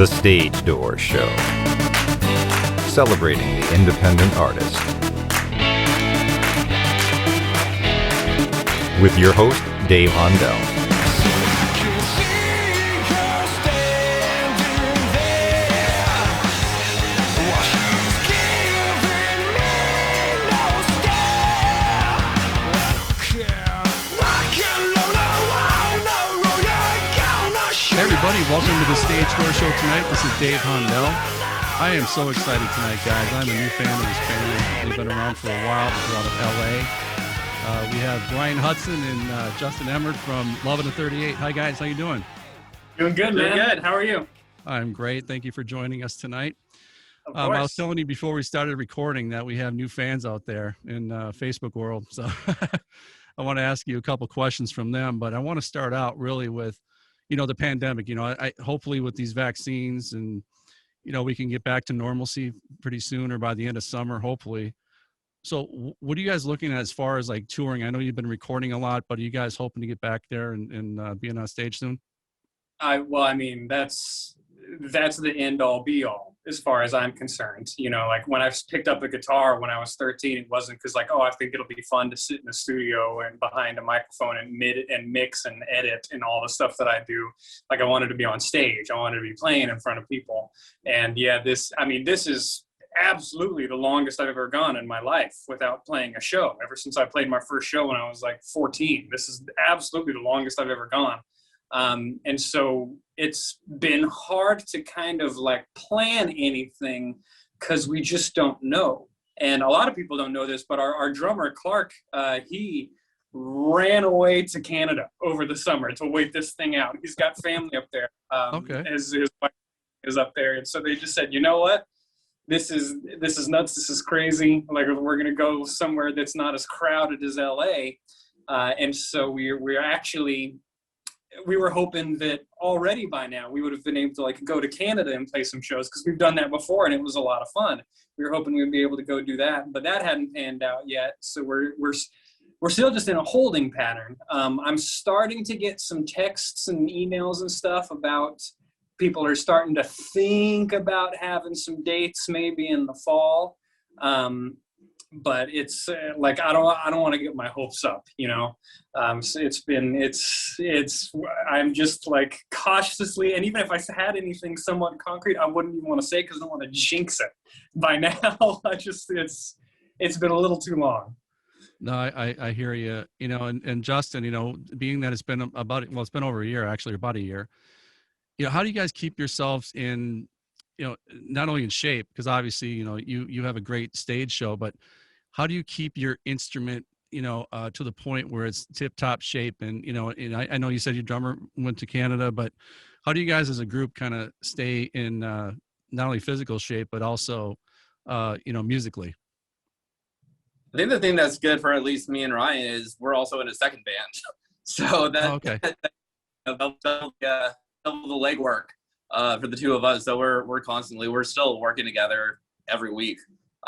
The Stage Door Show, celebrating the independent artist. With your host, Dave Hondel. Hey everybody, welcome to the Stage Door Show tonight. This is Dave Hondel. I am so excited tonight, guys. I'm a new fan of this band. They've been around for a while. They're out of LA. We have Brian Hudson and Justin Emord from Lovin' the 38. Hi guys, how you doing? Doing good, man. Doing good. How are you? I'm great. Thank you for joining us tonight. Of course. I was telling you before we started recording that we have new fans out there in Facebook world. So I want to ask you a couple questions from them, but I want to start out really with, the pandemic. I hopefully with these vaccines and, we can get back to normalcy pretty soon or by the end of summer, hopefully. So what are you guys looking at as far as like touring? I know you've been recording a lot, but are you guys hoping to get back there and being on stage soon? That's the end all be all as far as I'm concerned. Like when I picked up a guitar when I was 13, it wasn't because I think it'll be fun to sit in the studio and behind a microphone and mix and edit and all the stuff that I do. Like I wanted to be on stage. I wanted to be playing in front of people. And yeah, this is absolutely the longest I've ever gone in my life without playing a show. Ever since I played my first show when I was like 14, this is absolutely the longest I've ever gone. And so it's been hard to kind of like plan anything because we just don't know. And a lot of people don't know this, but our drummer, Clark, he ran away to Canada over the summer to wait this thing out. He's got family up there. Okay. His wife is up there. And so they just said, you know what? This is nuts. This is crazy. Like we're going to go somewhere that's not as crowded as LA. And so we were hoping that already by now we would have been able to like go to Canada and play some shows because we've done that before and it was a lot of fun. We were hoping we'd be able to go do that, but that hadn't panned out yet. So we're still just in a holding pattern. I'm starting to get some texts and emails and stuff about people are starting to think about having some dates maybe in the fall. But it's like I don't want to get my hopes up, So I'm just like cautiously, and even if I had anything somewhat concrete, I wouldn't even want to say because I don't want to jinx it. By now, it's been a little too long. No, I hear you. And Justin, being that it's been it's been over a year actually, about a year. How do you guys keep yourselves in? Not only in shape, because obviously, you have a great stage show, but how do you keep your instrument, to the point where it's tip top shape? And, I know you said your drummer went to Canada, but how do you guys as a group kind of stay in, not only physical shape, but also, musically? I think the thing that's good for at least me and Ryan is we're also in a second band. So okay. That'll the legwork. For the two of us, so we're still working together every week,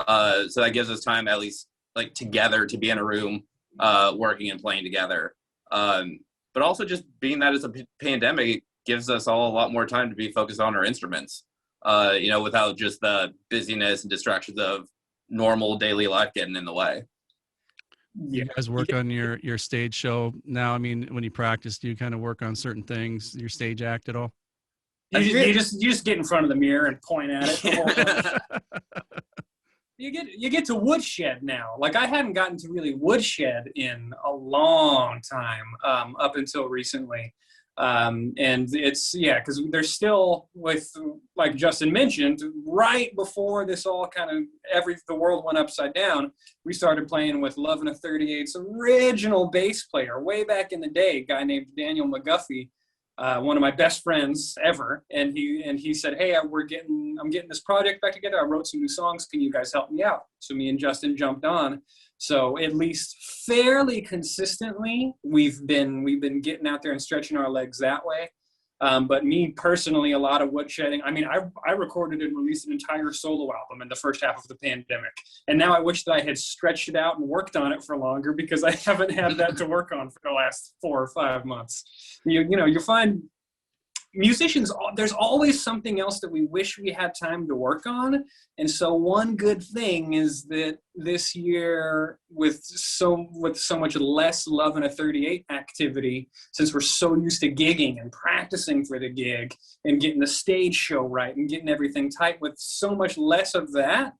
so that gives us time at least like together to be in a room working and playing together, but also just being that it's a pandemic, it gives us all a lot more time to be focused on our instruments, without just the busyness and distractions of normal daily life getting in the way. You guys work on your stage show now? I mean, when you practice, do you kind of work on certain things, your stage act at all? You just get in front of the mirror and point at it. You get to Woodshed now. Like I hadn't gotten to really Woodshed in a long time, up until recently. And it's because they're still with, like Justin mentioned, right before this all kind of the world went upside down. We started playing with Lovin' the 38's original bass player way back in the day, a guy named Daniel McGuffey. One of my best friends ever, and he said, "Hey, I'm getting this project back together. I wrote some new songs. Can you guys help me out?" So me and Justin jumped on. So at least fairly consistently, we've been getting out there and stretching our legs that way. But me personally, a lot of woodshedding. I mean, I recorded and released an entire solo album in the first half of the pandemic. And now I wish that I had stretched it out and worked on it for longer because I haven't had that to work on for the last 4 or 5 months. You find musicians, there's always something else that we wish we had time to work on. And so one good thing is that this year, with so much less Love in a 38 activity, since we're so used to gigging and practicing for the gig and getting the stage show right and getting everything tight, with so much less of that,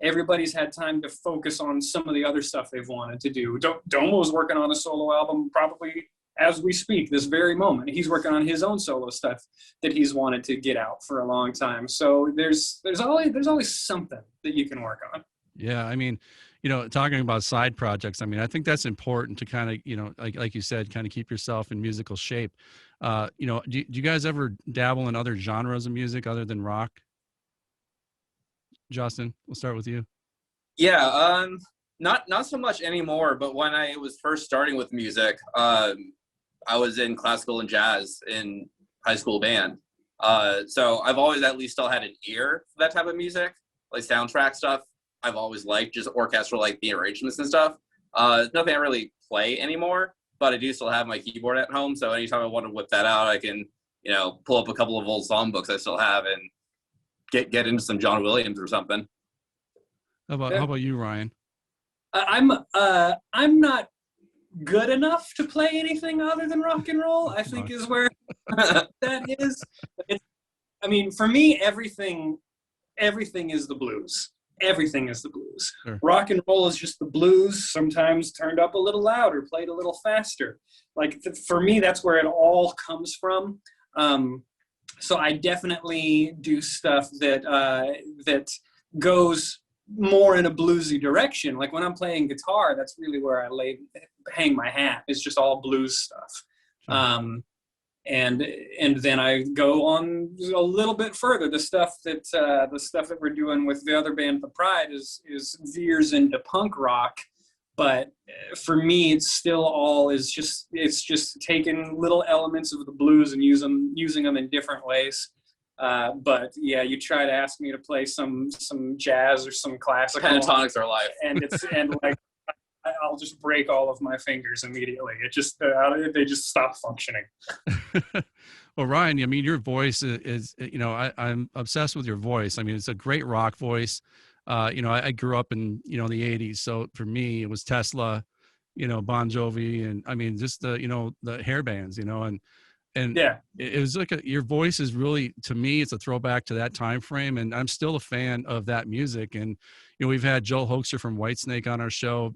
everybody's had time to focus on some of the other stuff they've wanted to do. Domo's working on a solo album probably as we speak, this very moment. He's working on his own solo stuff that he's wanted to get out for a long time. So there's always something that you can work on. Yeah, I mean, talking about side projects, I mean, I think that's important to kind of, like you said, kind of keep yourself in musical shape. Do you guys ever dabble in other genres of music other than rock? Justin, we'll start with you. Yeah, not so much anymore, but when I was first starting with music, I was in classical and jazz in high school band. So I've always at least still had an ear for that type of music, like soundtrack stuff. I've always liked just orchestral, like the arrangements and stuff. Nothing I really play anymore, but I do still have my keyboard at home. So anytime I want to whip that out, I can, pull up a couple of old songbooks I still have and get into some John Williams or something. How about you, Ryan? I'm not good enough to play anything other than rock and roll, I think is where that is. For me, everything is the blues. Everything is the blues. Sure. Rock and roll is just the blues, sometimes turned up a little louder, played a little faster. For me, that's where it all comes from. So I definitely do stuff that goes more in a bluesy direction. Like when I'm playing guitar, that's really where I hang my hat. It's just all blues stuff. And then I go on a little bit further. The stuff that we're doing with the other band, The Pride, is veers into punk rock. But for me, it's just taking little elements of the blues and using them in different ways. But yeah, you try to ask me to play some jazz or some classical. Pentatonics are life. I'll just break all of my fingers immediately. It just they just stop functioning. Well, Ryan, your voice is I'm obsessed with your voice. I mean, it's a great rock voice. I grew up in the 80s, so for me it was Tesla, Bon Jovi, and I mean just the hair bands, and yeah, it was like your voice is really, to me, it's a throwback to that time frame, and I'm still a fan of that music. And we've had Joel Hoekstra from Whitesnake on our show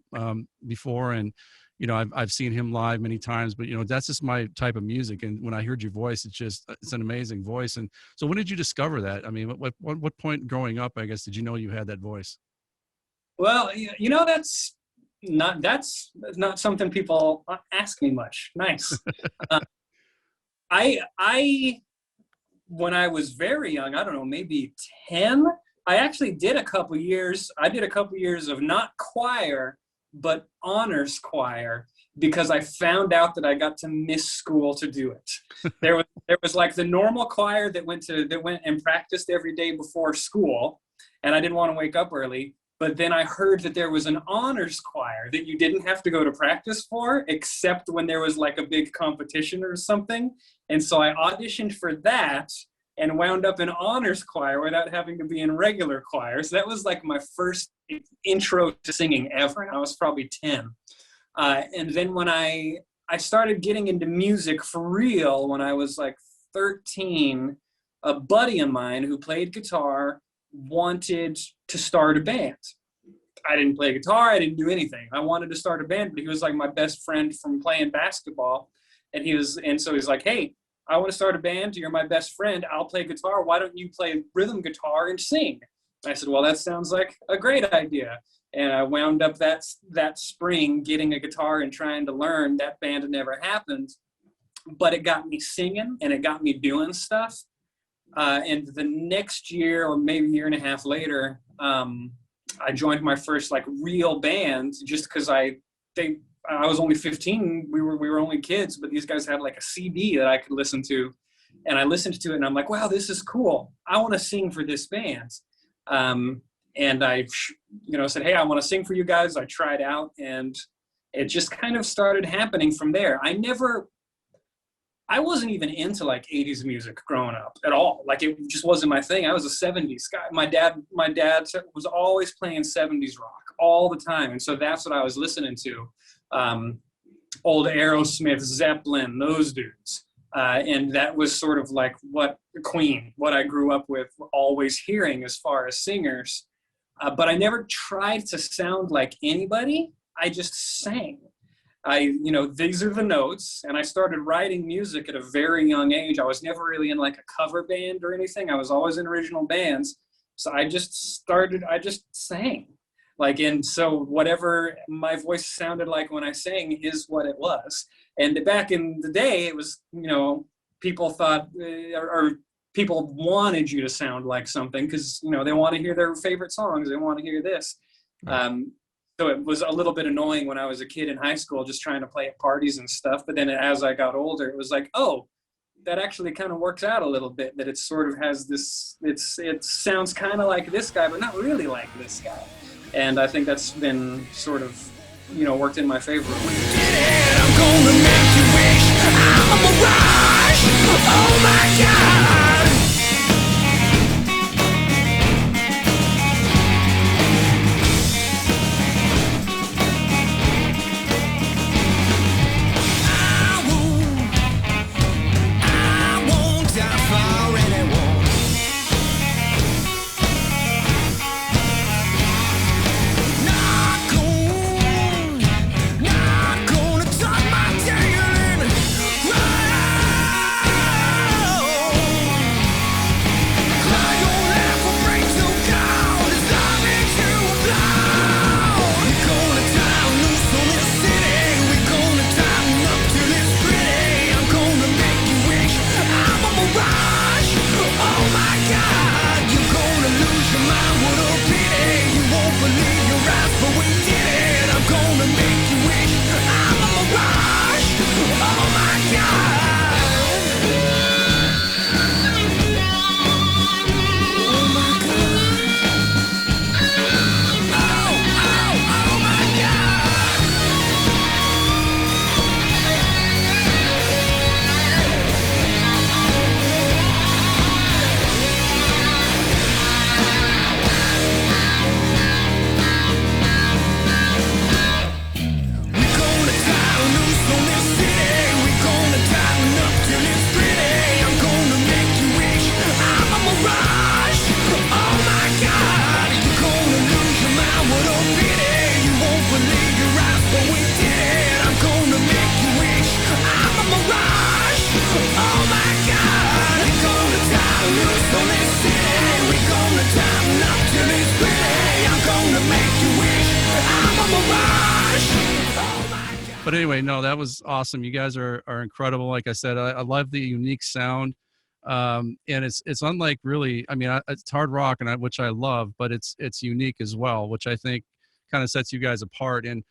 before, and I've seen him live many times, but that's just my type of music. And when I heard your voice, it's an amazing voice. And so when did you discover that? I mean, what point growing up, I guess, did you know you had that voice? Well, that's not something people ask me much. Nice. I when I was very young, I don't know, maybe 10, I actually did a couple years of not choir, but honors choir, because I found out that I got to miss school to do it. There was like the normal choir that went and practiced every day before school, and I didn't want to wake up early. But then I heard that there was an honors choir that you didn't have to go to practice for, except when there was like a big competition or something. And so I auditioned for that and wound up in honors choir without having to be in regular choir. So that was like my first intro to singing ever. And I was probably 10. And then when I started getting into music for real, when I was like 13, a buddy of mine who played guitar wanted to start a band. I didn't play guitar. I didn't do anything. I wanted to start a band, but he was like my best friend from playing basketball. And so he's like, hey, I want to start a band. You're my best friend. I'll play guitar. Why don't you play rhythm guitar and sing? I said, well, that sounds like a great idea. And I wound up that spring getting a guitar and trying to learn. That band never happened, but it got me singing and it got me doing stuff. And the next year, or maybe a year and a half later, I joined my first like real band, just because I was only 15. We were only kids, but these guys had like a CD that I could listen to, and I listened to it, and I'm like, wow, this is cool. I want to sing for this band. And I, said, hey, I want to sing for you guys. I tried out, and it just kind of started happening from there. I wasn't even into like 80s music growing up at all. Like it just wasn't my thing. I was a 70s guy. My dad was always playing 70s rock all the time. And so that's what I was listening to. Old Aerosmith, Zeppelin, those dudes. And that was sort of like what I grew up with, always hearing as far as singers. But I never tried to sound like anybody. I just sang. These are the notes, and I started writing music at a very young age. I was never really in like a cover band or anything. I was always in original bands. So I just sang. And so whatever my voice sounded like when I sang is what it was. And back in the day, it was, people thought, or people wanted you to sound like something because, they want to hear their favorite songs. They want to hear this. Right. So it was a little bit annoying when I was a kid in high school, just trying to play at parties and stuff. But then as I got older, it was like, oh, that actually kind of works out a little bit, that it sort of has this, it sounds kind of like this guy, but not really like this guy. And I think that's been sort of, worked in my favor. I'm gonna make you wish I'm a mirage. Oh my God. But anyway, no, that was awesome. You guys are incredible. Like I said, I love the unique sound. And it's unlike really, it's hard rock, which I love, but it's unique as well, which I think kind of sets you guys apart. And,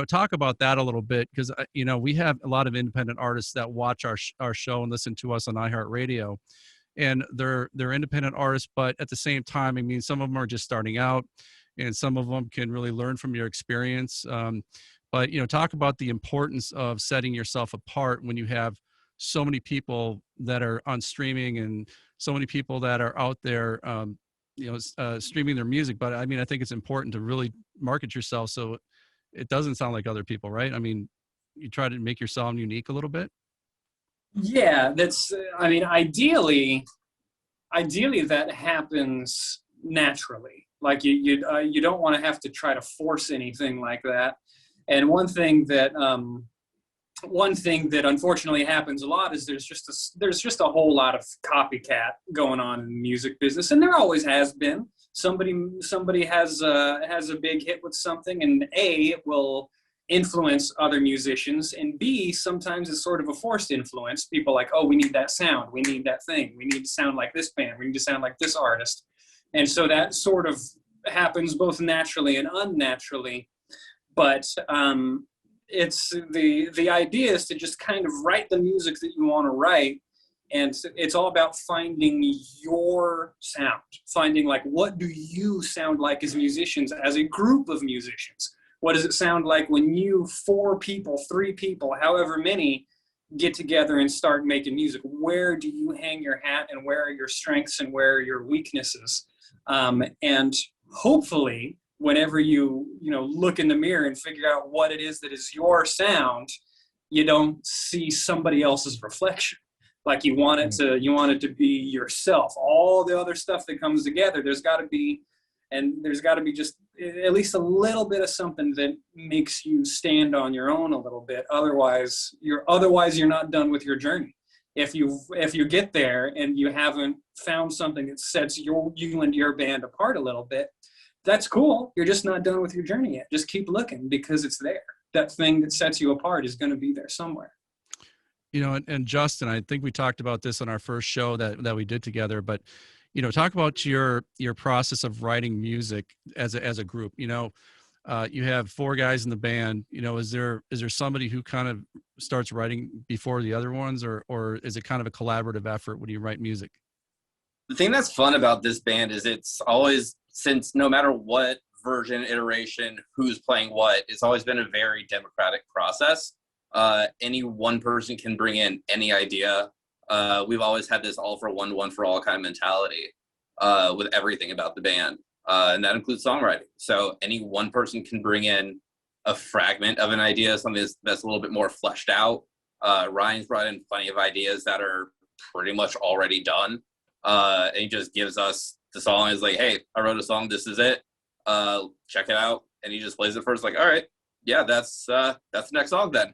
talk about that a little bit, because, we have a lot of independent artists that watch our show and listen to us on iHeartRadio, and they're independent artists, but at the same time, some of them are just starting out, and some of them can really learn from your experience. But, talk about the importance of setting yourself apart when you have so many people that are on streaming and so many people that are out there, streaming their music. But I think it's important to really market yourself so it doesn't sound like other people, right? You try to make your sound unique a little bit. Yeah, that's, ideally that happens naturally. Like you don't want to have to try to force anything like that. And one thing that unfortunately happens a lot is there's just a whole lot of copycat going on in the music business, and there always has been. Somebody has a big hit with something, and A, it will influence other musicians, and B, sometimes it's sort of a forced influence. People like, oh, we need that sound, we need that thing, we need to sound like this band, we need to sound like this artist, and so that sort of happens both naturally and unnaturally. But it's the idea is to just kind of write the music that you want to write, and it's all about finding your sound, finding like, what do you sound like as musicians, as a group of musicians? What does it sound like when you 4 people, 3 people, however many, get together and start making music? Where do you hang your hat, and where are your strengths and where are your weaknesses? And hopefully, whenever you look in the mirror and figure out what it is that is your sound, you don't see somebody else's reflection. Like you want it to be yourself. All the other stuff that comes together, there's got to be just at least a little bit of something that makes you stand on your own a little bit. Otherwise you're not done with your journey. If you get there and you haven't found something that sets you and your band apart a little bit, that's cool. You're just not done with your journey yet. Just keep looking, because it's there. That thing that sets you apart is going to be there somewhere. And Justin, I think we talked about this on our first show that we did together, but, talk about your process of writing music as a group. You have 4 guys in the band. Is there somebody who kind of starts writing before the other ones, or is it kind of a collaborative effort when you write music? The thing that's fun about this band is it's always, since no matter what version, iteration, who's playing what, it's always been a very democratic process. Any one person can bring in any idea. We've always had this all for all kind of mentality with everything about the band. And that includes songwriting. So any one person can bring in a fragment of an idea, something that's a little bit more fleshed out. Ryan's brought in plenty of ideas that are pretty much already done. And he just gives us the song. Is like, hey, I wrote a song. This is it. Check it out. And he just plays it first. Like, all right, yeah, that's the next song then.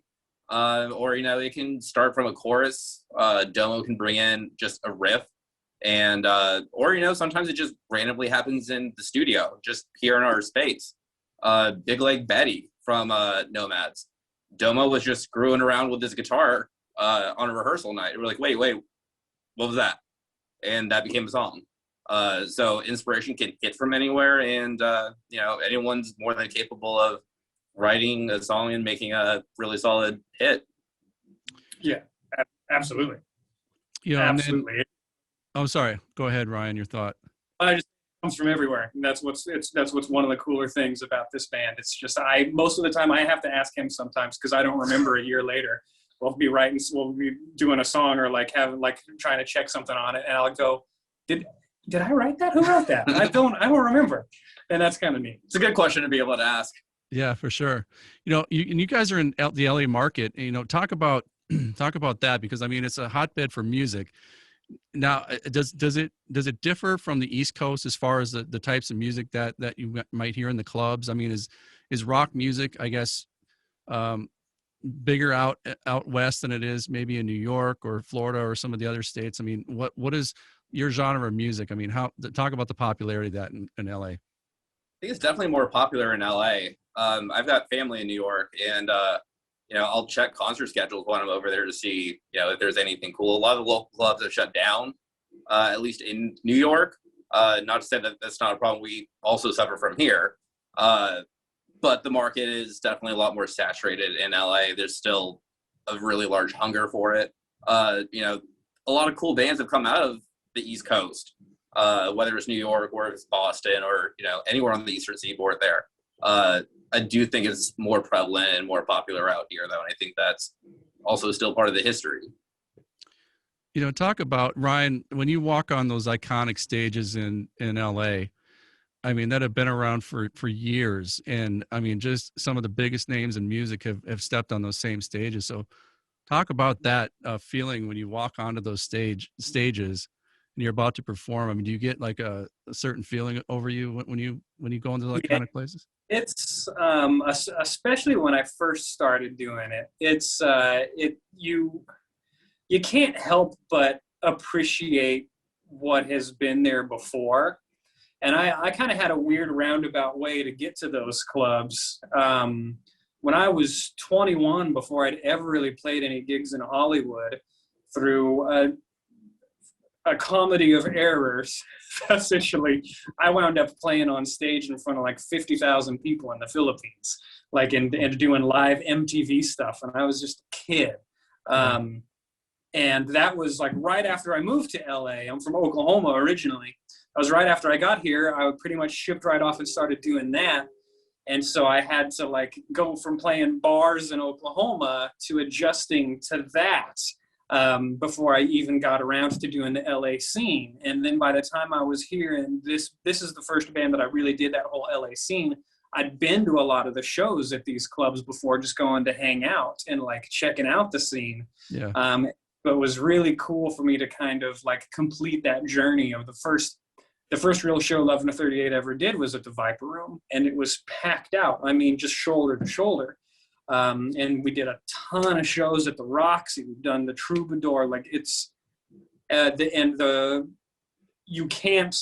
Or, they can start from a chorus. Domo can bring in just a riff. And, or, sometimes it just randomly happens in the studio, just here in our space. Big Leg Betty from Nomads. Domo was just screwing around with his guitar on a rehearsal night. And we're like, wait, what was that? And that became a song. So inspiration can hit from anywhere. And, anyone's more than capable of writing a song and making a really solid hit. Yeah, absolutely. Absolutely. And then, oh, sorry. Go ahead, Ryan, your thought. It comes from everywhere. And that's what's one of the cooler things about this band. It's just, most of the time I have to ask him sometimes, because I don't remember a year later. We'll be doing a song, or trying to check something on it. And I'll go, did I write that? Who wrote that? I don't remember. And that's kind of neat. It's a good question to be able to ask. Yeah, for sure. You guys are in the LA market. Talk about that, because it's a hotbed for music. Now, does it differ from the East Coast as far as the types of music that you might hear in the clubs? Is rock music, I guess, bigger out west than it is maybe in New York or Florida or some of the other states? What is your genre of music? Talk about the popularity of that in LA. I think it's definitely more popular in LA. I've got family in New York, and I'll check concert schedules when I'm over there to see if there's anything cool. A lot of the local clubs have shut down, at least in New York. Not to say that that's not a problem we also suffer from here, but the market is definitely a lot more saturated in LA. There's still a really large hunger for it. A lot of cool bands have come out of the East Coast. Whether it's New York or it's Boston or anywhere on the Eastern Seaboard there. I do think it's more prevalent and more popular out here, though, and I think that's also still part of the history. Talk about, Ryan, when you walk on those iconic stages in LA, that have been around for years, and just some of the biggest names in music have stepped on those same stages. So talk about that feeling when you walk onto those stages and you're about to perform. Do you get like a certain feeling over you when you go into those kind of places? It's especially when I first started doing it. You can't help but appreciate what has been there before. And I kind of had a weird roundabout way to get to those clubs. When I was 21, before I'd ever really played any gigs in Hollywood, through a comedy of errors, essentially, I wound up playing on stage in front of like 50,000 people in the Philippines, and doing live MTV stuff. And I was just a kid. And that was like right after I moved to LA. I'm from Oklahoma originally. That was right after I got here. I pretty much shipped right off and started doing that. And so I had to like go from playing bars in Oklahoma to adjusting to that before I even got around to doing the LA scene. And then by the time I was here, and this is the first band that I really did that whole LA scene, I'd been to a lot of the shows at these clubs before, just going to hang out and like checking out the scene. Yeah. But it was really cool for me to kind of like complete that journey of the first real show 11 to 38 ever did was at the Viper Room, and it was packed out. I mean, just shoulder to shoulder. And we did a ton of shows at the Roxy. We've done the Troubadour. Like it's you can't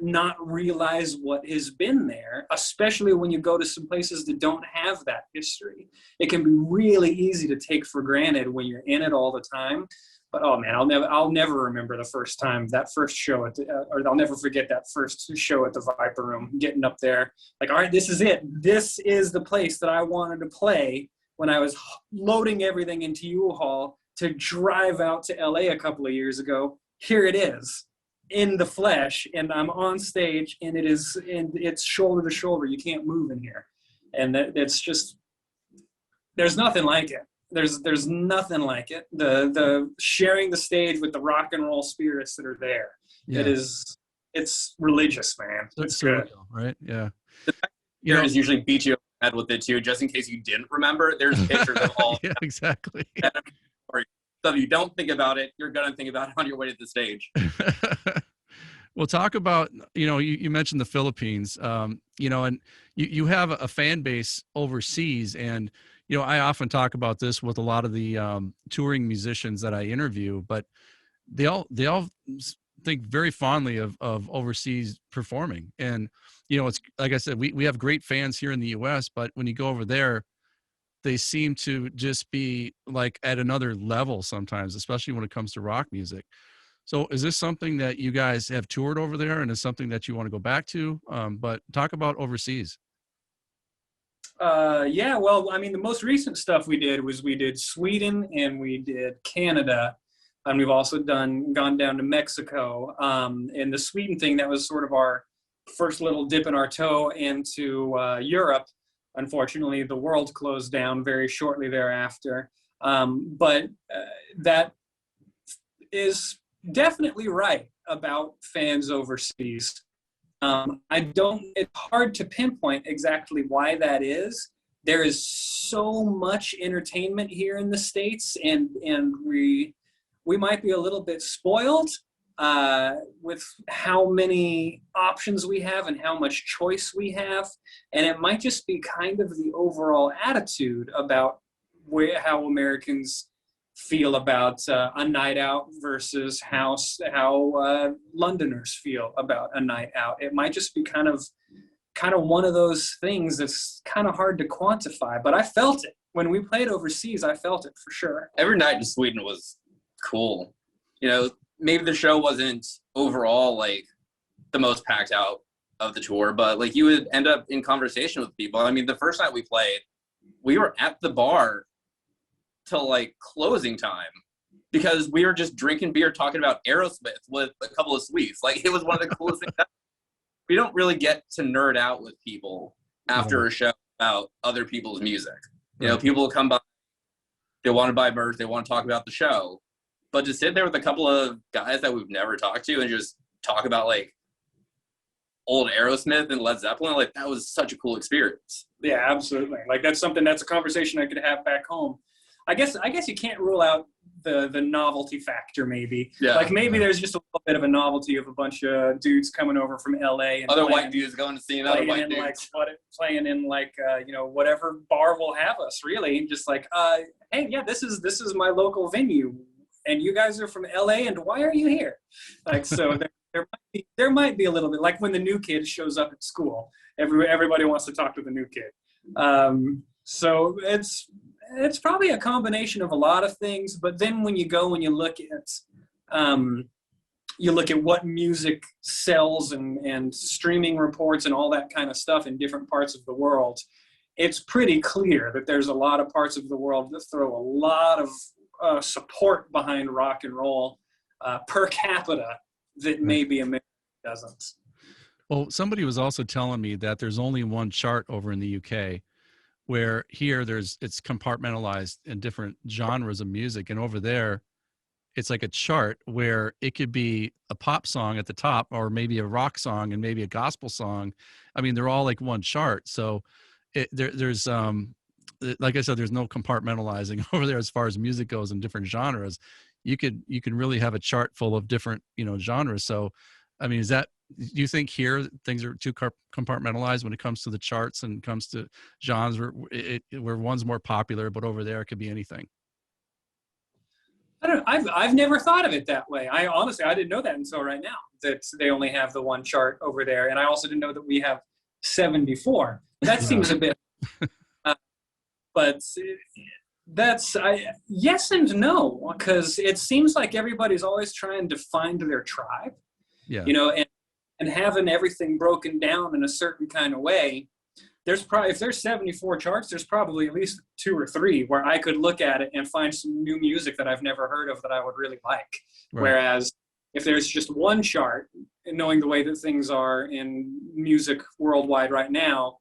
not realize what has been there, especially when you go to some places that don't have that history. It can be really easy to take for granted when you're in it all the time. But oh man, I'll never remember the first time, that first show at or I'll never forget that first show at the Viper Room, getting up there like, all right, this is it. This is the place that I wanted to play when I was loading everything into U-Haul to drive out to LA a couple of years ago. Here it is in the flesh, and I'm on stage, and it's shoulder to shoulder. You can't move in here. And that's just, there's nothing like it. There's nothing like it. The sharing the stage with the rock and roll spirits that are there. Yeah. It's religious, man. It's good. Surreal, right? Yeah. You know, usually beat you over the head with it too, just in case you didn't remember. There's pictures of all. Yeah, exactly. So if you don't think about it, you're gonna think about it on your way to the stage. Well, talk about, you mentioned the Philippines, and you have a fan base overseas, and I often talk about this with a lot of the touring musicians that I interview, but they all think very fondly of overseas performing. And, it's like I said, we have great fans here in the US, but when you go over there, they seem to just be like at another level sometimes, especially when it comes to rock music. So is this something that you guys have toured over there and is something that you want to go back to? But talk about overseas. Yeah, well, I mean, the most recent stuff we did Sweden and we did Canada, and we've also gone down to Mexico. And the Sweden thing, that was sort of our first little dip in our toe into Europe. Unfortunately, the world closed down very shortly thereafter. But that is definitely right about fans overseas. It's hard to pinpoint exactly why that is. There is so much entertainment here in the States, and we might be a little bit spoiled with how many options we have and how much choice we have. And it might just be kind of the overall attitude about how Americans feel about a night out versus how Londoners feel about a night out. It might just be kind of one of those things that's kind of hard to quantify, but I felt it when we played overseas. I felt it for sure. Every night in Sweden was cool. Maybe the show wasn't overall like the most packed out of the tour, but like you would end up in conversation with people. I mean, the first night we played, we were at the bar till like closing time because we were just drinking beer, talking about Aerosmith with a couple of sweets. Like, it was one of the coolest things. We don't really get to nerd out with people after a show about other people's music. People come by, they want to buy merch, they want to talk about the show, but to sit there with a couple of guys that we've never talked to and just talk about like old Aerosmith and Led Zeppelin, like that was such a cool experience. Yeah, absolutely. Like that's a conversation I could have back home. I guess you can't rule out the novelty factor, maybe. Yeah. Like maybe there's just a little bit of a novelty of a bunch of dudes coming over from LA and other white dudes going to see another white dudes. Playing in whatever bar will have us, really. Just like, hey, yeah, this is my local venue, and you guys are from LA, and why are you here? Like, so there might be a little bit, like when the new kid shows up at school, everybody wants to talk to the new kid. So it's probably a combination of a lot of things, but then when you go and you look at what music sells and streaming reports and all that kind of stuff in different parts of the world, it's pretty clear that there's a lot of parts of the world that throw a lot of support behind rock and roll per capita that maybe America doesn't. Well, somebody was also telling me that there's only one chart over in the UK, where here it's compartmentalized in different genres of music, and over there it's like a chart where it could be a pop song at the top, or maybe a rock song and maybe a gospel song. I mean, they're all like one chart. So there's like I said, there's no compartmentalizing over there as far as music goes in different genres. You can really have a chart full of different, genres. So, I mean, do you think here things are too compartmentalized when it comes to the charts and comes to genres where one's more popular, but over there it could be anything? I don't know. I've never thought of it that way. I honestly, I didn't know that until right now, that they only have the one chart over there. And I also didn't know that we have 74. That seems a bit, but yes and no, because it seems like everybody's always trying to find their tribe, Yeah. And having everything broken down in a certain kind of way. There's probably, if there's 74 charts, there's probably at least 2 or 3 where I could look at it and find some new music that I've never heard of that I would really like. Right. Whereas if there's just one chart, and knowing the way that things are in music worldwide right now,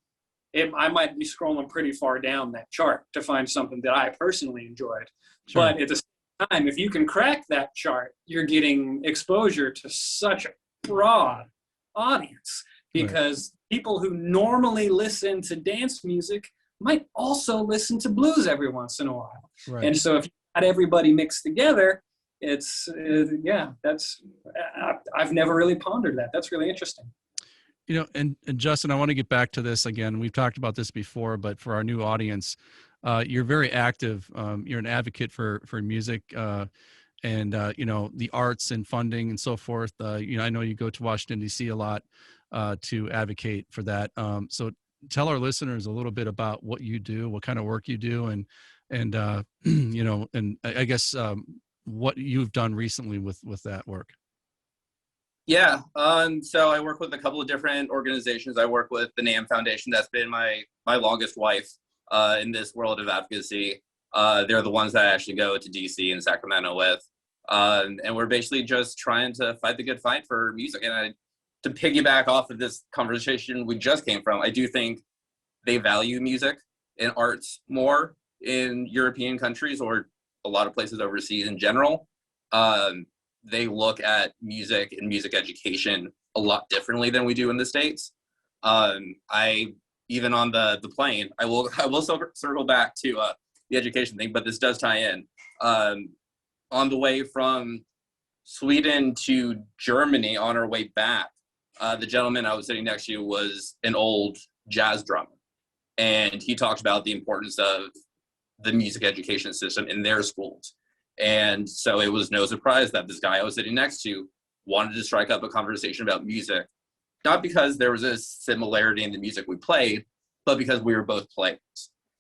I might be scrolling pretty far down that chart to find something that I personally enjoyed. Sure. But at the same time, if you can crack that chart, you're getting exposure to such a broad audience, because people who normally listen to dance music might also listen to blues every once in a while. Right. And so if you got everybody mixed together, it's, I've never really pondered that. That's really interesting. And Justin, I want to get back to this again. We've talked about this before, but for our new audience, you're very active. You're an advocate for music, and the arts and funding and so forth. I know you go to Washington, D.C. a lot to advocate for that. So tell our listeners a little bit about what you do, what kind of work you do, and and I guess what you've done recently with that work. Yeah. So I work with a couple of different organizations. I work with the NAM Foundation. That's been my longest wife in this world of advocacy. They're the ones that I actually go to DC and Sacramento with. And we're basically just trying to fight the good fight for music. And to piggyback off of this conversation we just came from, I do think they value music and arts more in European countries, or a lot of places overseas in general. They look at music and music education a lot differently than we do in the States. Even on the plane, I will circle back to the education thing, but this does tie in. On the way from Sweden to Germany, on our way back, the gentleman I was sitting next to was an old jazz drummer, and he talked about the importance of the music education system in their schools. And so it was no surprise that this guy I was sitting next to wanted to strike up a conversation about music, not because there was a similarity in the music we played, but because we were both players.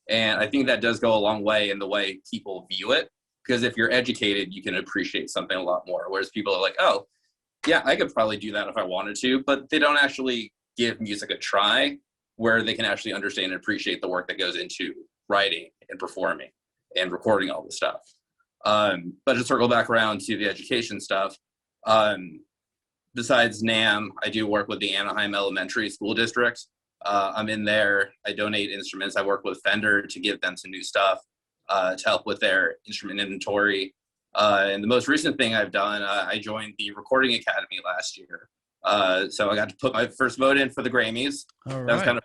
And I think that does go a long way in the way people view it, because if you're educated, you can appreciate something a lot more. Whereas people are like, oh, yeah, I could probably do that if I wanted to, but they don't actually give music a try where they can actually understand and appreciate the work that goes into writing and performing and recording all this stuff. But to circle back around to the education stuff, besides NAM, I do work with the Anaheim Elementary School District. I'm in there. I donate instruments. I work with Fender to give them some new stuff to help with their instrument inventory. And the most recent thing I've done, I joined the Recording Academy last year. So I got to put my first vote in for the Grammys. All right. That was kind of,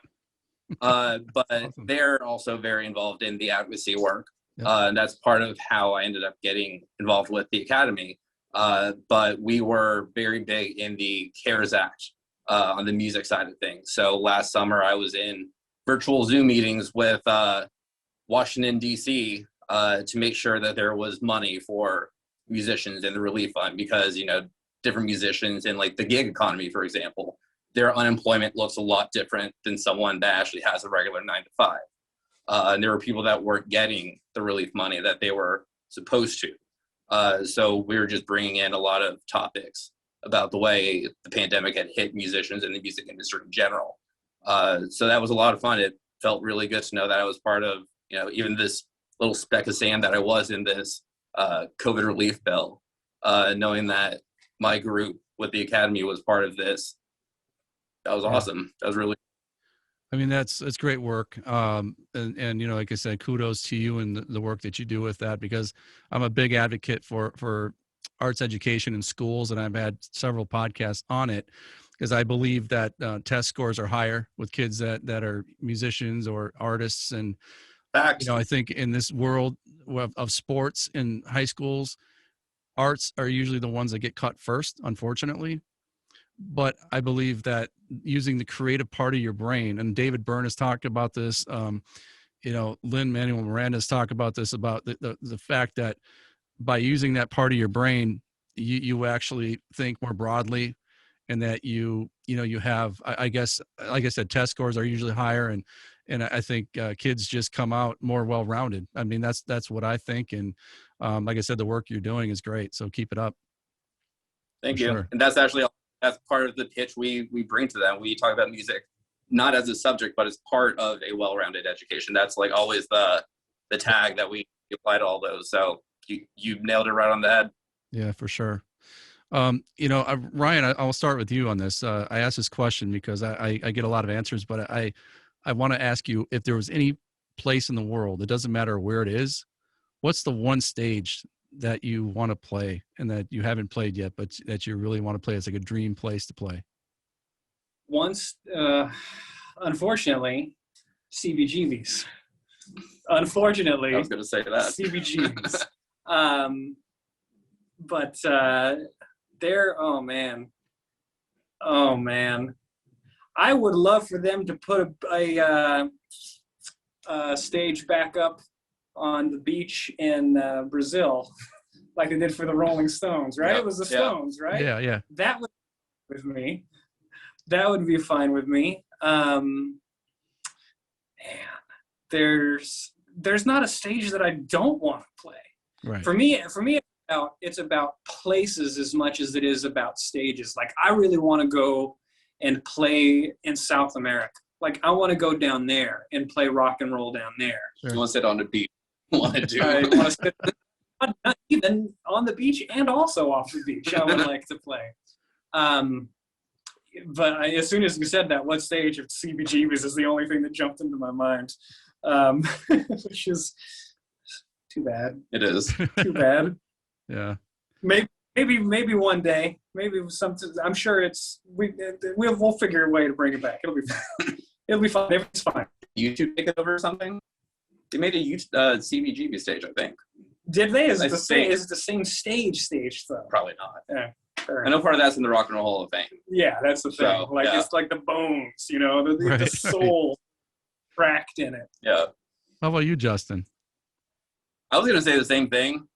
but awesome. They're also very involved in the advocacy work. Yep. And that's part of how I ended up getting involved with the Academy. But we were very big in the CARES Act on the music side of things. So last summer I was in virtual Zoom meetings with Washington, D.C. To make sure that there was money for musicians in the relief fund, because, different musicians in like the gig economy, for example, their unemployment looks a lot different than someone that actually has a regular 9-to-5. And there were people that weren't getting the relief money that they were supposed to. So we were just bringing in a lot of topics about the way the pandemic had hit musicians and the music industry in general. So that was a lot of fun. It felt really good to know that I was part of, even this little speck of sand that I was in this COVID relief bill, knowing that my group with the Academy was part of this that was Yeah. awesome. That was really I mean, that's great work. And you know, like I said, kudos to you and the work that you do with that, because I'm a big advocate for arts education in schools, and I've had several podcasts on it, because I believe that test scores are higher with kids that are musicians or artists. And fact. you know, I think in this world of sports in high schools, arts are usually the ones that get cut first, unfortunately. But I believe that using the creative part of your brain, and David Byrne has talked about this, you know, Lin-Manuel Miranda has talked about this, about the fact that by using that part of your brain, you actually think more broadly, and that you know, you have, I guess, like I said, test scores are usually higher, and I think kids just come out more well-rounded. I mean, that's what I think. And like I said, the work you're doing is great. So keep it up. Thank For you. sure. And that's part of the pitch we bring to them. We talk about music not as a subject, but as part of a well-rounded education. That's like always the tag that we apply to all those. So you nailed it right on the head. Yeah, for sure. You know, Ryan, I'll start with you on this. I asked this question because I get a lot of answers, but I want to ask you, if there was any place in the world, it doesn't matter where it is, what's the one stage that you want to play and that you haven't played yet, but that you really want to play as like a dream place to play? Once, unfortunately, CBGBs. Unfortunately, I was going to say that. CBGBs. But they're, oh man, I would love for them to put a stage back up on the beach in Brazil, like they did for the Rolling Stones, right? Yeah. It was the Stones, right? Yeah. That would be with me. That would be fine with me. Man, there's not a stage that I don't want to play. Right. For me, it's about places as much as it is about stages. Like, I really want to go and play in South America. Like, I want to go down there and play rock and roll down there. Sure. You want to sit on the beach. I want to sit not even on the beach and also off the beach. I would like to play. But as soon as you said that, what stage of CBGBs is the only thing that jumped into my mind, which is too bad. It is. Too bad. Yeah. Maybe one day. Maybe something. I'm sure we'll figure a way to bring it back. It'll be fine. It'll be fine. It's fine. YouTube take it over or something? They made a CBGB stage, I think. Did they? Is it the think. same stage though? Probably not. Yeah. I know part of that's in the Rock and Roll Hall of Fame. Yeah, that's the thing. So, like, yeah. It's like the bones, you know, the Right. soul cracked in it. Yeah. How about you, Justin? I was going to say the same thing.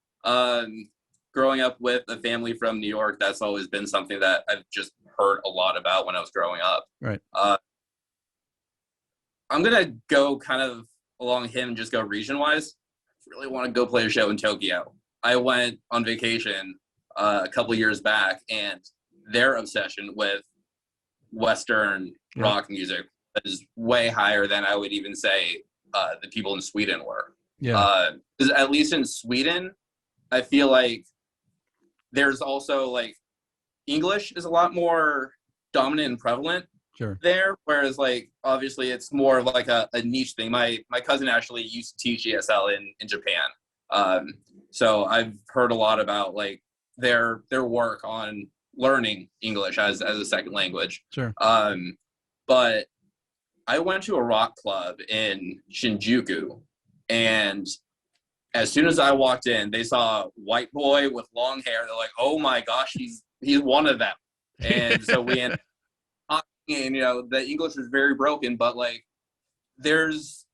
Growing up with a family from New York, that's always been something that I've just heard a lot about when I was growing up. Right. I'm going to go kind of along him and just go region-wise. I really want to go play a show in Tokyo. I went on vacation a couple years back, and their obsession with Western rock music is way higher than I would even say the people in Sweden were. Yeah. 'Cause at least in Sweden, I feel like there's also like English is a lot more dominant and prevalent Sure. there, whereas like obviously it's more of like a niche thing. My cousin actually used to teach ESL in Japan, so I've heard a lot about like their work on learning English as a second language. Sure. But I went to a rock club in Shinjuku, and as soon as I walked in, they saw a white boy with long hair. They're like, "Oh my gosh, he's one of them." And so we ended up talking, and you know, the English was very broken, but like, there's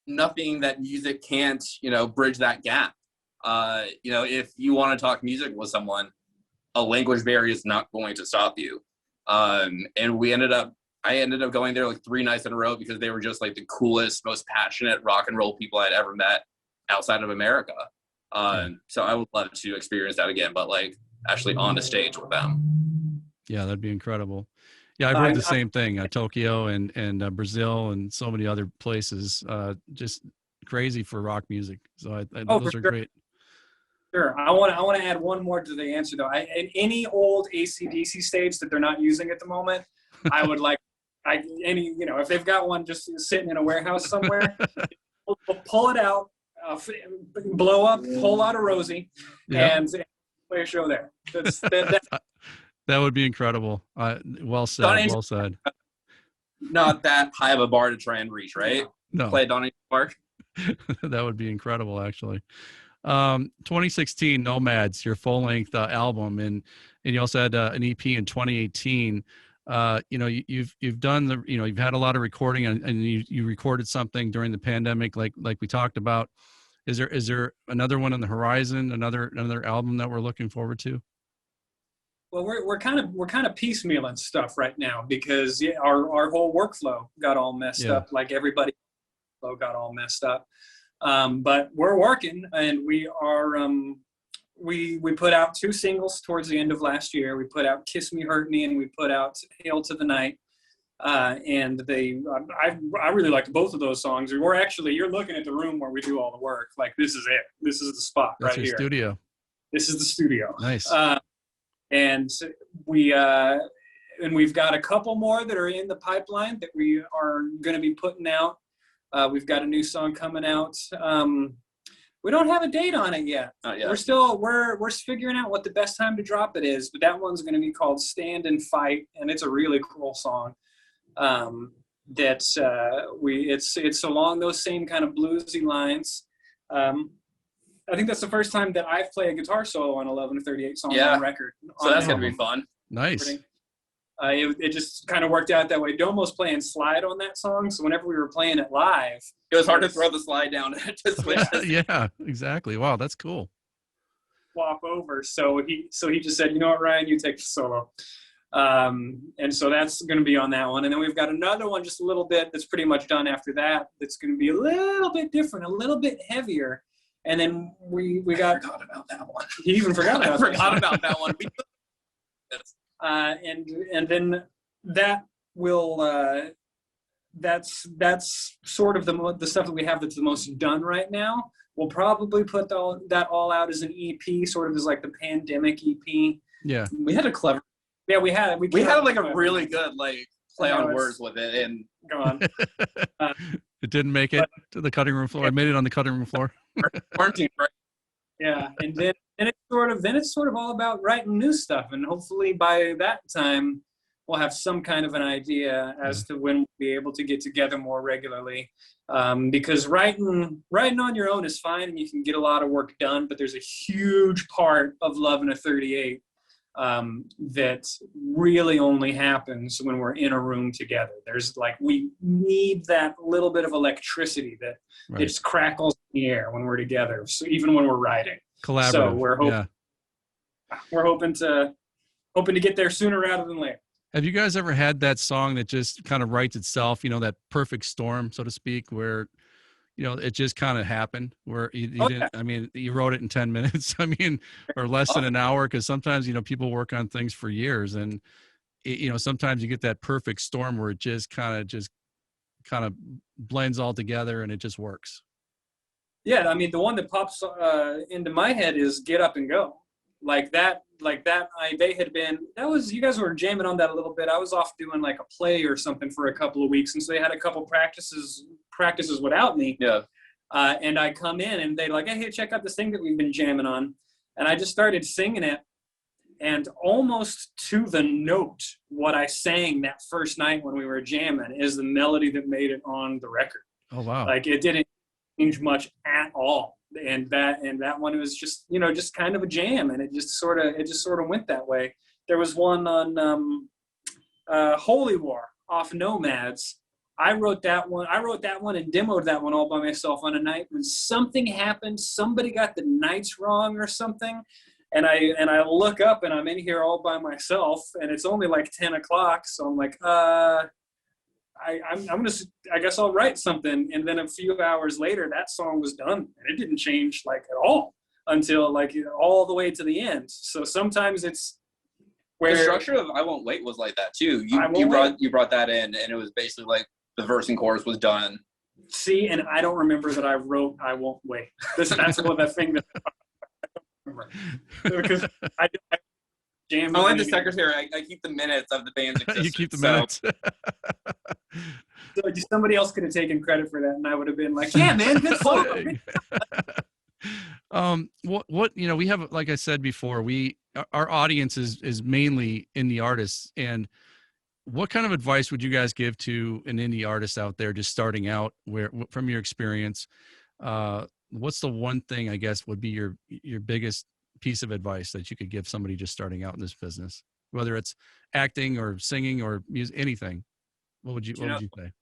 nothing that music can't, you know, bridge that gap. You know, if you want to talk music with someone, a language barrier is not going to stop you. And I ended up going there like 3 nights in a row because they were just like the coolest, most passionate rock and roll people I'd ever met outside of America. So I would love to experience that again, but like actually on the stage with them. Yeah, that'd be incredible. Yeah, I've heard the same thing. Tokyo and Brazil and so many other places, just crazy for rock music. So those are great. Sure. I want to add one more to the answer though. Any old AC/DC stage that they're not using at the moment, I would like if they've got one just sitting in a warehouse somewhere, we'll pull it out, blow up a whole lot of Rosie, and play a show there. That would be incredible. Well said. Well said. Not that high of a bar to try and reach, right? No. Play Donnie Park. That would be incredible, actually. 2016, Nomads, your full-length album, and you also had an EP in 2018. You've done you've had a lot of recording, and you recorded something during the pandemic, like we talked about. Is there another one on the horizon? Another album that we're looking forward to? Well, we're kind of piecemealing stuff right now because our whole workflow got all messed up, like everybody got all messed up. But we're working, and we are. We put out 2 singles towards the end of last year. We put out "Kiss Me, Hurt Me," and we put out "Hail to the Night." And I really liked both of those songs. You're looking at the room where we do all the work. Like, this is it. This is the spot. That's right your here. Studio. This is the studio. Nice. And we've got a couple more that are in the pipeline that we are going to be putting out. We've got a new song coming out. We don't have a date on it yet. Not yet. We're figuring out what the best time to drop it is, but that one's going to be called "Stand and Fight," and it's a really cool song. It's along those same kind of bluesy lines. I think that's the first time that I've played a guitar solo on 11-38 song on record. So that's going to be fun. Nice. It just kind of worked out that way. Domo's playing slide on that song, so whenever we were playing it live, it was hard to throw the slide down to switch. Yeah, exactly. Wow, that's cool. Swap over. So he just said, "You know what, Ryan, you take the solo." And so that's going to be on that one. And then we've got another one, just a little bit, that's pretty much done after that. That's going to be a little bit different, a little bit heavier. And then we got. I forgot about that one. He even forgot about that. I forgot about that one. And then that will. That's sort of the stuff that we have that's the most done right now. We'll probably put that all out as an EP, sort of as like the pandemic EP. Yeah, we had a clever. Yeah, we had like a really good play on words with it, and go on. It didn't make it to the cutting room floor. I made it on the cutting room floor. Quarantine, right? Yeah, and then it's sort of all about writing new stuff, and hopefully by that time we'll have some kind of an idea as to when we'll be able to get together more regularly. Because writing on your own is fine, and you can get a lot of work done, but there's a huge part of Lovin' a 38 that really only happens when we're in a room together. There's we need that little bit of electricity that just crackles in the air when we're together. So even when we're writing, collaborative. So we're hoping to get there sooner rather than later. Have you guys ever had that song that just kind of writes itself? That perfect storm, so to speak, where it just kind of happened, where you didn't. I mean, you wrote it in 10 minutes. I mean, or less than an hour, because sometimes people work on things for years, and sometimes you get that perfect storm where it just kind of blends all together and it just works. Yeah, I mean, the one that pops into my head is "Get Up and Go." Like that. You guys were jamming on that a little bit. I was off doing a play or something for a couple of weeks, and so they had a couple practices without me. Yeah. And I come in, and they're like, "Hey, check out this thing that we've been jamming on," and I just started singing it, and almost to the note, what I sang that first night when we were jamming is the melody that made it on the record. Oh wow! It didn't change much at all. And that one was just just kind of a jam, and it just sort of went that way. There was one on Holy War off Nomads. I wrote that one and demoed that one all by myself on a night when something happened. Somebody got the nights wrong or something, and I look up and I'm in here all by myself, and it's only 10 o'clock. So I'm like, I guess I'll write something. And then a few hours later, that song was done, and it didn't change at all until all the way to the end. So sometimes it's where the structure of "I Won't Wait" was like that too. You brought that in, and it was basically the verse and chorus was done. See, and I don't remember that I wrote "I Won't Wait." That's one of the thing that I don't remember, because I jam. I'm like the secretary. I keep the minutes of the band's existence. You keep the minutes. So somebody else could have taken credit for that, and I would have been like, "Yeah, man, good song." What we have, like I said before, our audience is mainly indie artists, and what kind of advice would you guys give to an indie artist out there just starting out, where from your experience, what's the one thing I guess would be your biggest piece of advice that you could give somebody just starting out in this business, whether it's acting or singing or music, anything? What would you say?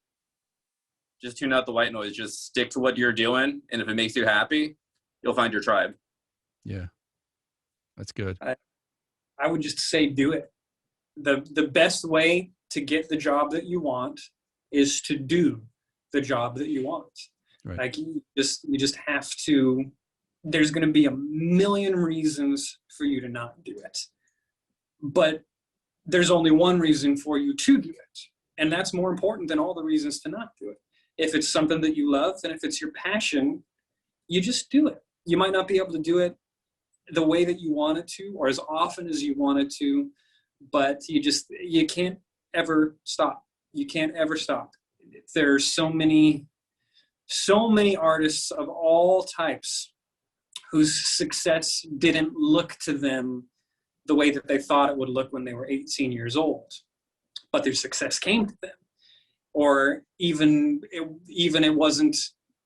Just tune out the white noise. Just stick to what you're doing, and if it makes you happy, you'll find your tribe. Yeah, that's good. I would just say do it. The best way to get the job that you want is to do the job that you want. Right. Like you just have to. There's going to be a million reasons for you to not do it, but there's only one reason for you to do it, and that's more important than all the reasons to not do it. If it's something that you love, and if it's your passion, you just do it. You might not be able to do it the way that you want it to, or as often as you want it to, but you can't ever stop. You can't ever stop. There's so many artists of all types whose success didn't look to them the way that they thought it would look when they were 18 years old, but their success came to them. Or even it wasn't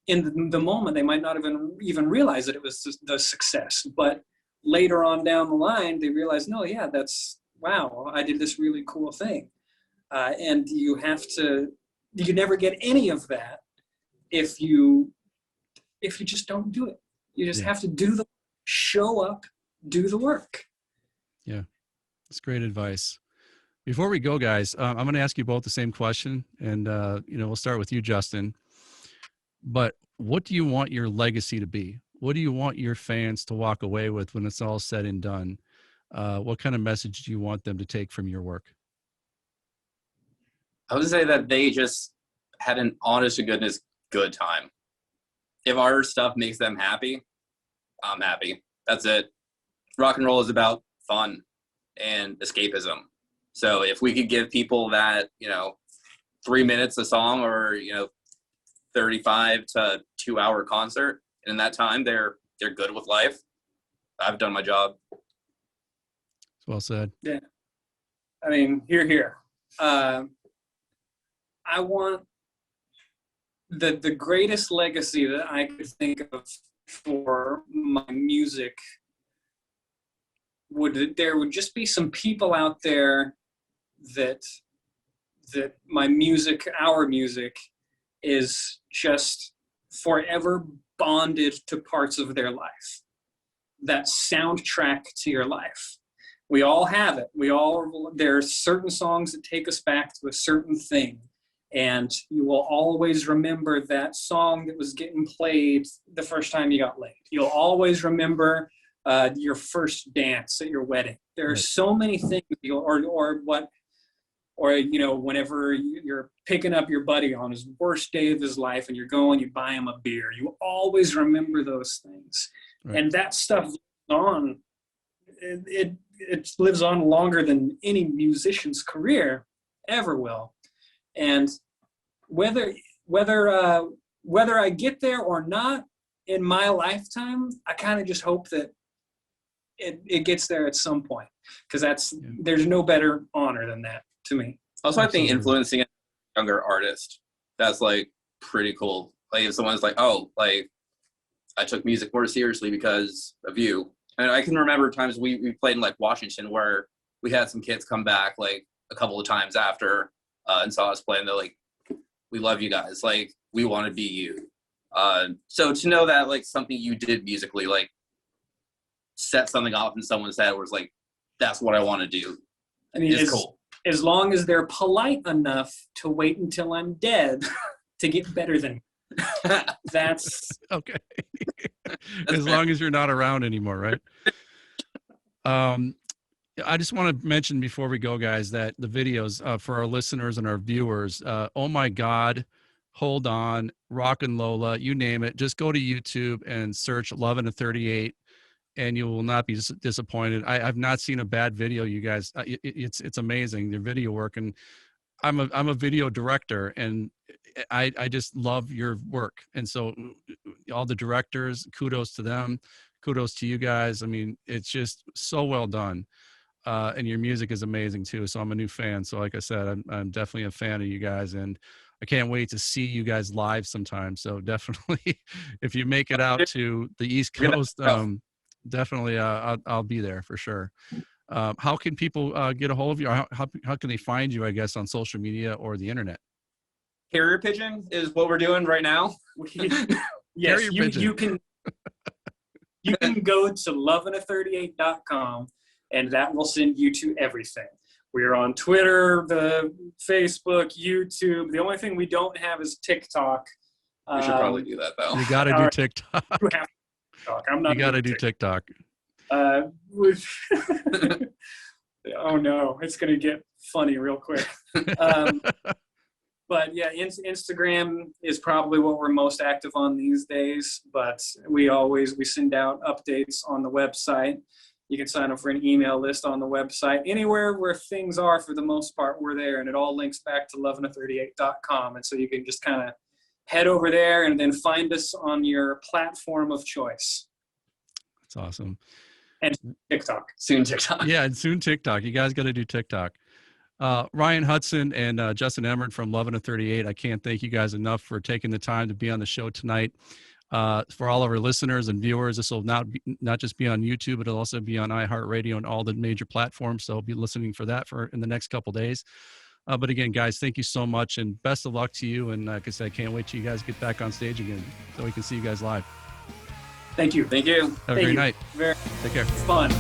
in the moment. They might not even realize that it was the success, but later on down the line, they realize, no, yeah, wow, I did this really cool thing. And you never get any of that if you just don't do it. You just have to show up, do the work. Yeah, that's great advice. Before we go, guys, I'm going to ask you both the same question, and we'll start with you, Justin. But what do you want your legacy to be? What do you want your fans to walk away with when it's all said and done? What kind of message do you want them to take from your work? I would say that they just had an honest to goodness good time. If our stuff makes them happy, I'm happy. That's it. Rock and roll is about fun and escapism. So if we could give people that, 3 minutes a song or, 35 to 2 hour concert, and in that time they're good with life, I've done my job. Well said. Yeah. I mean, here. I want the greatest legacy that I could think of for my music there would just be some people out there that our music is just forever bonded to parts of their life. That soundtrack to your life. We all have it. There are certain songs that take us back to a certain thing. And you will always remember that song that was getting played the first time you got laid. You'll always remember your first dance at your wedding. There are so many things, whenever you're picking up your buddy on his worst day of his life and you buy him a beer, you always remember those things. Right. And that stuff lives on. It lives on longer than any musician's career ever will. And whether I get there or not in my lifetime, I kind of just hope that it gets there at some point, because there's no better honor than that to me. Also, I think influencing a younger artist, that's like pretty cool. Like if someone's like, oh, like I took music more seriously because of you. And I can remember times we played in like Washington where we had some kids come back like a couple of times after and saw us play, and they're like, we love you guys. Like, we want to be you. So to know that like something you did musically, like set something off in someone's head was like, that's what I want to do. I mean, it's cool. As long as they're polite enough to wait until I'm dead to get better than me. That's okay. As long as you're not around anymore, right? I just want to mention before we go, guys, that the videos for our listeners and our viewers, Oh My God, Hold On, Rock and Lola, you name it. Just go to YouTube and search Lovin' a 38. and you will not be disappointed. I've not seen a bad video, you guys. It's amazing, your video work, and I'm a video director, and I just love your work. And so all the directors, kudos to them, kudos to you guys. I mean, it's just so well done. And your music is amazing too. So I'm a new fan. So like I said, I'm definitely a fan of you guys, and I can't wait to see you guys live sometime. So definitely, if you make it out to the East Coast, definitely I'll be there for sure. How can people get a hold of you? Or how can they find you, I guess, on social media or the internet? Carrier pigeon is what we're doing right now. Yes, Carrier pigeon. You can go to loveina38.com, and that will send you to everything. We're on Twitter, the Facebook, YouTube. The only thing we don't have is TikTok. We should probably do that though. You got to do TikTok. I'm not. You got to do TikTok. Oh no, it's gonna get funny real quick. But yeah, Instagram is probably what we're most active on these days. But we send out updates on the website. You can sign up for an email list on the website. Anywhere where things are, for the most part, we're there, and it all links back to loveina38.com. And so you can just kind of head over there and then find us on your platform of choice. That's awesome. And TikTok. Soon TikTok. Yeah, and soon TikTok. You guys got to do TikTok. Ryan Hudson and Justin Emord from Loveina38. I can't thank you guys enough for taking the time to be on the show tonight. For all of our listeners and viewers, this will not just be on YouTube, but it'll also be on iHeartRadio and all the major platforms. So I'll be listening for that in the next couple of days. But again, guys, thank you so much, and best of luck to you. And like I said, I can't wait till you guys get back on stage again so we can see you guys live. Thank you. Thank you. Have a great night. Very Take care. fun.